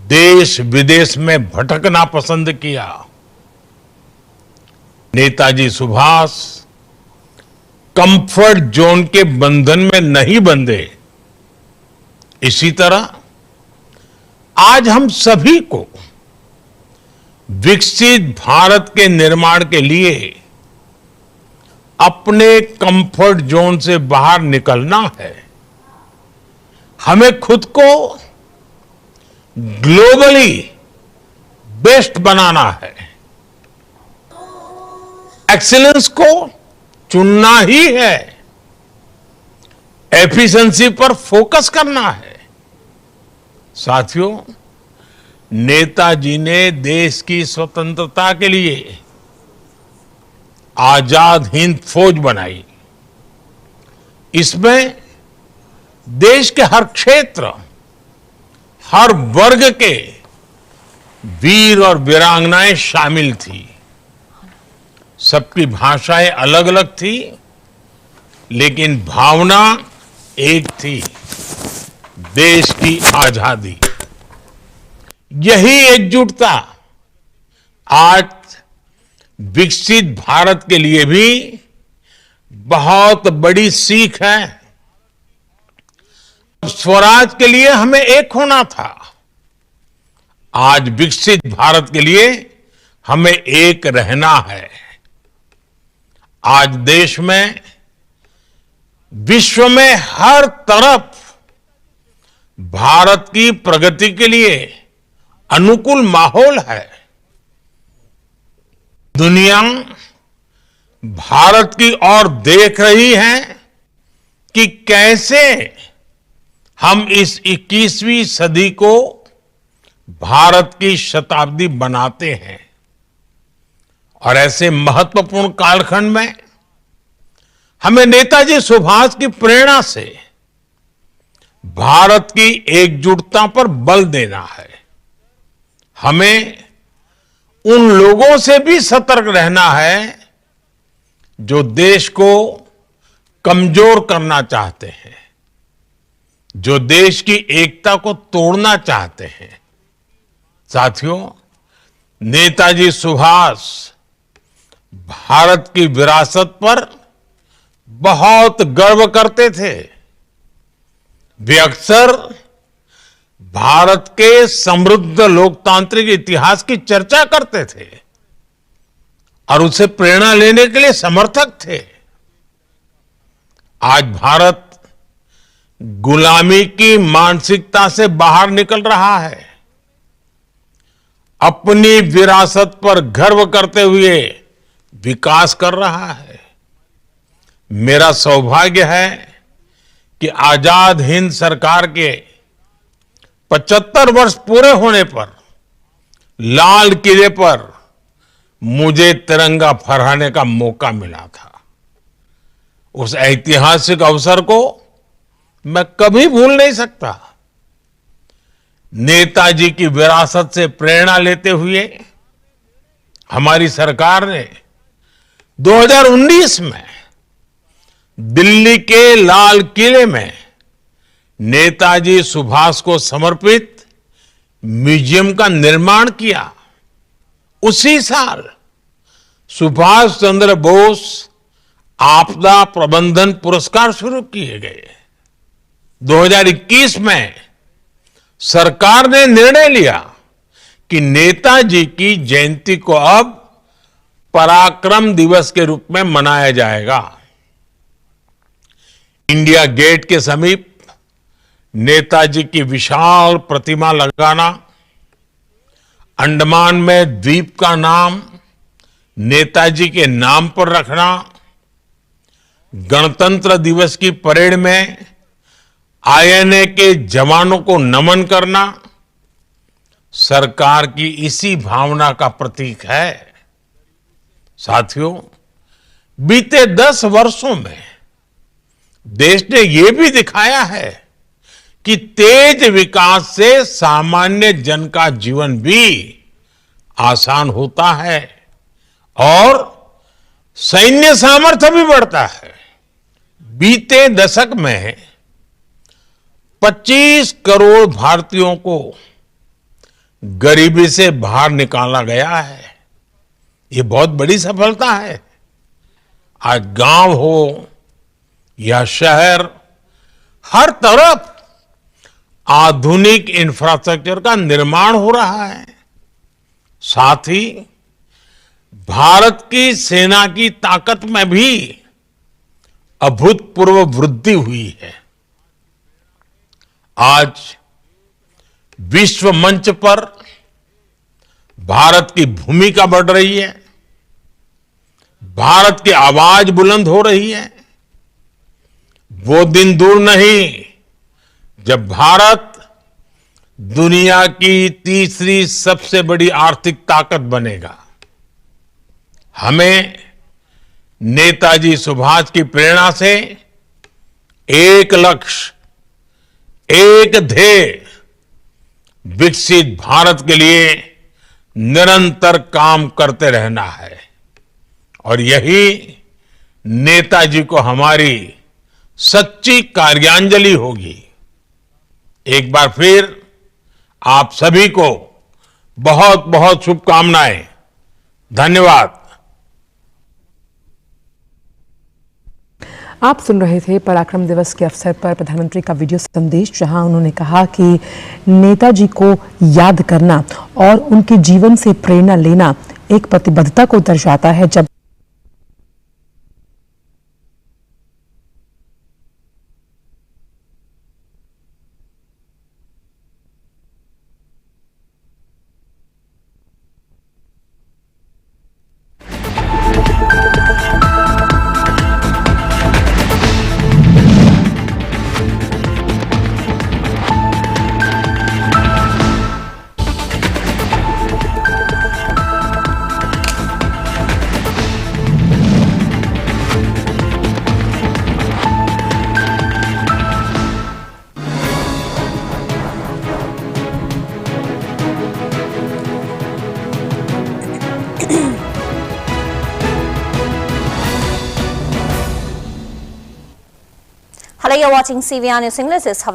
देश विदेश में भटकना पसंद किया। नेताजी सुभाष कंफर्ट जोन के बंधन में नहीं बंधे। इसी तरह आज हम सभी को विकसित भारत के निर्माण के लिए अपने कंफर्ट जोन से बाहर निकलना है। हमें खुद को ग्लोबली बेस्ट बनाना है। एक्सीलेंस को चुनना ही है। एफिशिएंसी पर फोकस करना है। साथियों, नेताजी ने देश की स्वतंत्रता के लिए आजाद हिंद फौज बनाई। इसमें देश के हर क्षेत्र, हर वर्ग के वीर और वीरांगनाएं शामिल थी। सबकी भाषाएं अलग अलग थी, लेकिन भावना एक थी, देश की आजादी। यही एकजुटता आज विकसित भारत के लिए भी बहुत बड़ी सीख है। स्वराज के लिए हमें एक होना था। आज विकसित भारत के लिए हमें एक रहना है। आज देश में, विश्व में हर तरफ भारत की प्रगति के लिए अनुकूल माहौल है। दुनिया भारत की ओर देख रही है कि कैसे हम इस 21वीं सदी को भारत की शताब्दी बनाते हैं। और ऐसे महत्वपूर्ण कालखंड में हमें नेताजी सुभाष की प्रेरणा से भारत की एकजुटता पर बल देना है। हमें उन लोगों से भी सतर्क रहना है जो देश को कमजोर करना चाहते हैं, जो देश की एकता को तोड़ना चाहते हैं। साथियों, नेताजी सुभाष भारत की विरासत पर बहुत गर्व करते थे। वे अक्सर भारत के समृद्ध लोकतांत्रिक इतिहास की चर्चा करते थे और उससे प्रेरणा लेने के लिए समर्थक थे। आज भारत गुलामी की मानसिकता से बाहर निकल रहा है। अपनी विरासत पर गर्व करते हुए विकास कर रहा है। मेरा सौभाग्य है कि आजाद हिंद सरकार के 75 वर्ष पूरे होने पर लाल किले पर मुझे तिरंगा फहराने का मौका मिला था। उस ऐतिहासिक अवसर को मैं कभी भूल नहीं सकता। नेताजी की विरासत से प्रेरणा लेते हुए हमारी सरकार ने 2019 में दिल्ली के लाल किले में नेताजी सुभाष को समर्पित म्यूजियम का निर्माण किया। उसी साल सुभाष चंद्र बोस आपदा प्रबंधन पुरस्कार शुरू किए गए। 2021 में सरकार ने निर्णय लिया कि नेताजी की जयंती को अब पराक्रम दिवस के रूप में मनाया जाएगा। इंडिया गेट के समीप नेताजी की विशाल प्रतिमा लगाना, अंडमान में द्वीप का नाम नेताजी के नाम पर रखना, गणतंत्र दिवस की परेड में आईएनए के जवानों को नमन करना सरकार की इसी भावना का प्रतीक है। साथियों, बीते 10 वर्षों में देश ने यह भी दिखाया है कि तेज विकास से सामान्य जन का जीवन भी आसान होता है और सैन्य सामर्थ्य भी बढ़ता है। बीते दशक में 25 करोड़ भारतीयों को गरीबी से बाहर निकाला गया है। ये बहुत बड़ी सफलता है। आज गांव हो या शहर, हर तरफ आधुनिक इंफ्रास्ट्रक्चर का निर्माण हो रहा है। साथ ही भारत की सेना की ताकत में भी अभूतपूर्व वृद्धि हुई है। आज विश्व मंच पर भारत की भूमिका बढ़ रही है, भारत की आवाज बुलंद हो रही है। वो दिन दूर नहीं जब भारत दुनिया की तीसरी सबसे बड़ी आर्थिक ताकत बनेगा। हमें नेताजी सुभाष की प्रेरणा से एक लक्ष्य, एक ध्येय, विकसित भारत के लिए निरंतर काम करते रहना है। और यही नेताजी को हमारी सच्ची कार्यांजलि होगी। एक बार फिर आप सभी को बहुत बहुत शुभकामनाएं। धन्यवाद। आप सुन रहे थे पराक्रम दिवस के अवसर पर प्रधानमंत्री का वीडियो संदेश, जहां उन्होंने कहा कि नेताजी को याद करना और उनके जीवन से प्रेरणा लेना एक प्रतिबद्धता को दर्शाता है। जब Hello, you're watching CVR News English. This is Javier.